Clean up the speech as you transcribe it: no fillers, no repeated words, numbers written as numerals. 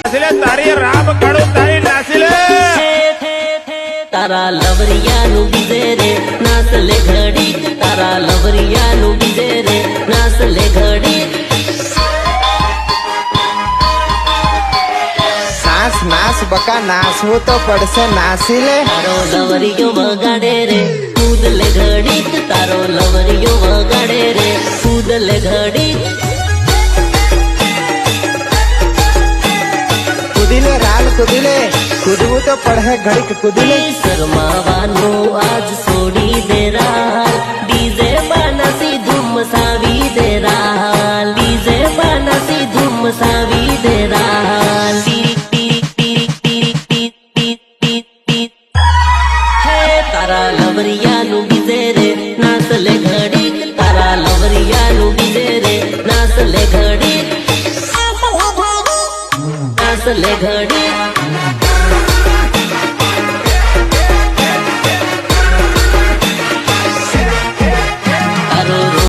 તારી રામ કાળું તારી નાસી તારા લવરિયાનું બીજે રે નાસ લે ઘડી તારા લવરિયાનું બીજે રે નાસ લે ઘડી નાસ નાસ બકા નાસવું તો પડશે નાસી લે તારો લવરિયો વગાડે રે કૂદ લે ઘડી તારો લવરિયો વગાડે રે કૂદ લે ઘડી કુદીલે રાલ કુદીલે કૂદવું તો પડે ઘડીક કુદીલે શરમાવાનું આજ છોડી દે રાલ ડીજે બાનાસી ધૂમ મસાવી દે રાલ ડીજે બાનાસી ધૂમ મસાવી દે રાલ તારા લવરિયાનું બીજે રે નાસ લે ઘડી તારા લવરિયાનું બીજે રે નાસ લે ઘડી નાસ લે ઘડી